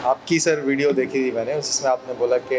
आपकी sir video देखी थी मैंने, उसमें आपने बोला कि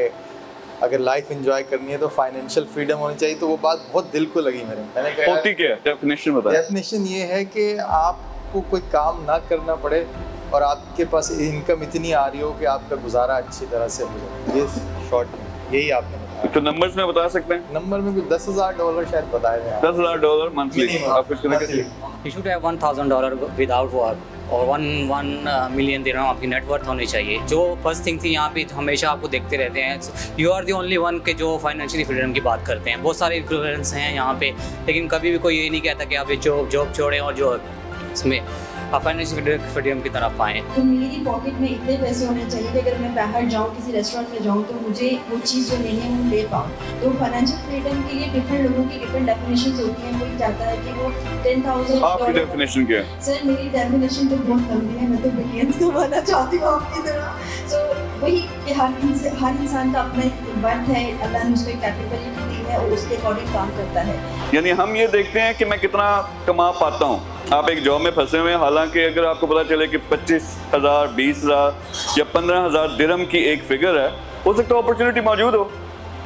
अगर लाइफ एंजॉय करनी है तो फाइनेंशियल फ्रीडम होनी चाहिए, तो वो बात बहुत दिल को लगी मैंने कहा होती क्या है डेफिनेशन बताएं। डेफिनेशन ये है कि आपको कोई काम ना करना पड़े और आपके पास इनकम इतनी आ रही हो कि आपका गुजारा अच्छी तरह से हो जाए। ये शॉर्ट में यही आपने बताया। तो नंबर्स में बता सकते हैं? नंबर में कुछ $10,000 शायद बताए थे। $10,000 मंथली आप कुछ करने के। You should have $1,000 without work और 1 million दिरहम आपकी नेटवर्थ होनी चाहिए। जो फर्स्ट थिंग थी यहाँ पे हमेशा आपको देखते रहते हैं, you are the only one के जो फाइनेंशियली फ्रीडम की बात करते हैं। बहुत सारे इन्फ्लुएंस हैं यहाँ पे, लेकिन कभी भी कोई ये नहीं कहता कि आप ये जॉब छोड़ें और जो इसमें फाइनेंशियल फ्रीडम की तरफ आएँ। तो मेरी पॉकेट में इतने पैसे होने चाहिए कि अगर मैं बाहर जाऊँ किसी रेस्टोरेंट में जाऊँ तो मुझे वो चीज़ जो लेनी है वो ले पाऊँ। तो फाइनेंशियल फ्रीडम के लिए डिफरेंट लोगों की डिफरेंट डेफिनेशंस होती हैं। कोई चाहता है कि वो $10,000। आपकी डेफिनेशन क्या है? सर मेरी डेफिनेशन तो बहुत लंबी है, मैं तो बिलियंस कमाना चाहती हूँ आपकी तरह। सो वही कि हर इंसान का अपना एक वर्थ है, अल्लाह ने उसको एक कैपेबिलिटी दी है और उसके अकॉर्डिंग काम करता है। यानी हम ये देखते हैं कि मैं कितना कमा पाता हूँ। आप एक जॉब में फंसे हुए हैं, हालांकि अगर आपको पता चले कि 25,000, 20,000 या 15,000 दिरहम की एक फिगर है, हो सकता है अपॉर्चुनिटी मौजूद हो,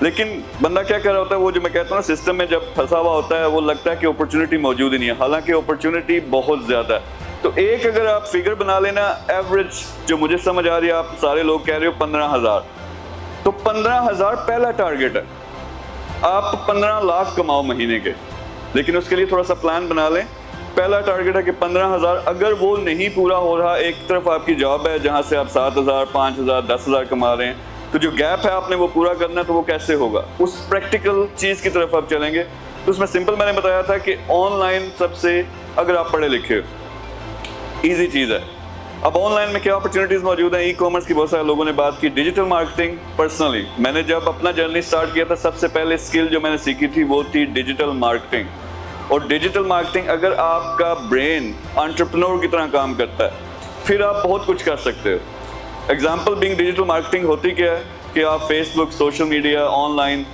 लेकिन बंदा क्या कर रहा होता है, वो जो मैं कहता हूँ ना सिस्टम में जब फंसा हुआ होता है, वो लगता है कि अपॉर्चुनिटी मौजूद ही नहीं है, हालांकि अपॉर्चुनिटी बहुत ज़्यादा है। तो एक अगर आप फिगर बना लेना एवरेज, जो मुझे समझ आ रही है, आप सारे लोग कह रहे हो 15,000, तो 15,000 पहला टारगेट है। आप 15 लाख कमाओ महीने के, लेकिन उसके लिए थोड़ा सा प्लान बना लें। पहला टारगेट है कि 15,000, अगर वो नहीं पूरा हो रहा, एक तरफ आपकी जॉब है जहाँ से आप 7,000, 5,000, 10,000 कमा रहे हैं, तो जो गैप है आपने वो पूरा करना है, तो वो कैसे होगा, उस प्रैक्टिकल चीज़ की तरफ आप चलेंगे। तो उसमें सिंपल मैंने बताया था कि ऑनलाइन सबसे, अगर आप पढ़े लिखे हो, ईजी चीज़ है। अब ऑनलाइन में क्या अपॉर्चुनिटीज़ मौजूद हैं? ई कॉमर्स की बहुत सारे लोगों ने बात की, डिजिटल मार्केटिंग। पर्सनली मैंने जब अपना जर्नी स्टार्ट किया था, सबसे पहले स्किल जो मैंने सीखी थी वो थी डिजिटल मार्केटिंग। और डिजिटल मार्केटिंग, अगर आपका ब्रेन एंटरप्रेन्योर की तरह काम करता है, फिर आप बहुत कुछ कर सकते हो। एग्जाम्पल बिंग डिजिटल मार्केटिंग होती क्या है कि आप फेसबुक, सोशल मीडिया, ऑनलाइन,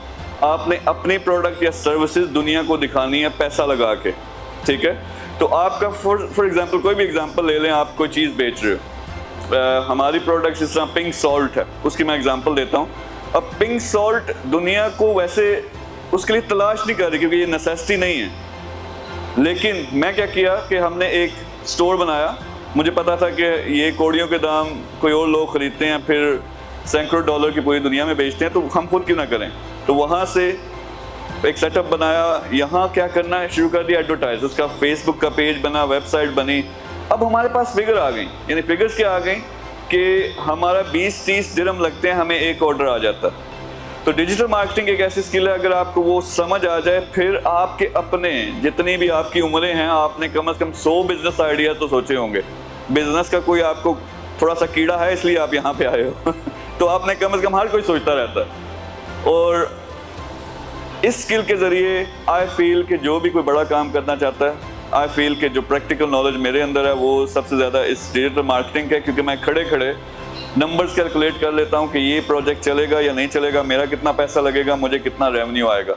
आपने अपनी प्रोडक्ट या सर्विसेज दुनिया को दिखानी है पैसा लगा के, ठीक है? तो आपका फॉर एग्जांपल, कोई भी एग्जांपल ले लें, आप कोई चीज़ बेच रहे हो, हमारी प्रोडक्ट जिस तरह पिंक सॉल्ट है, उसकी मैं एग्जांपल देता हूँ। अब पिंक सॉल्ट दुनिया को वैसे उसके लिए तलाश नहीं कर रही, क्योंकि ये नेसेसिटी नहीं है, लेकिन मैं क्या किया कि हमने एक स्टोर बनाया। मुझे पता था कि ये कौड़ियों के दाम कोई और लोग ख़रीदते हैं, फिर सैकड़ों डॉलर की पूरी दुनिया में बेचते हैं, तो हम खुद क्यों ना करें। तो वहाँ से एक सेटअप बनाया, यहाँ क्या करना है, शुरू कर दिया एडवर्टाइज, उसका फेसबुक का पेज बना, वेबसाइट बनी। अब हमारे पास फिगर आ गई, यानी फिगर्स क्या आ गई कि हमारा 20-30 दिरहम लगते हैं, हमें एक ऑर्डर आ जाता। तो डिजिटल मार्केटिंग एक ऐसी स्किल है, अगर आपको वो समझ आ जाए, फिर आपके अपने जितनी भी आपकी उम्रें हैं, आपने कम से कम 100 बिजनेस आइडिया तो सोचे होंगे। बिजनेस का कोई आपको थोड़ा सा कीड़ा है, इसलिए आप यहाँ पे आए हो तो आपने कम से कम, हर कोई सोचता रहता है। और इस स्किल के ज़रिए आई फील कि जो भी कोई बड़ा काम करना चाहता है, आई फील कि जो प्रैक्टिकल नॉलेज मेरे अंदर है वो सबसे ज़्यादा इस डिजिटल मार्केटिंग का, क्योंकि मैं खड़े खड़े नंबर्स कैलकुलेट कर लेता हूँ कि ये प्रोजेक्ट चलेगा या नहीं चलेगा, मेरा कितना पैसा लगेगा, मुझे कितना रेवेन्यू आएगा।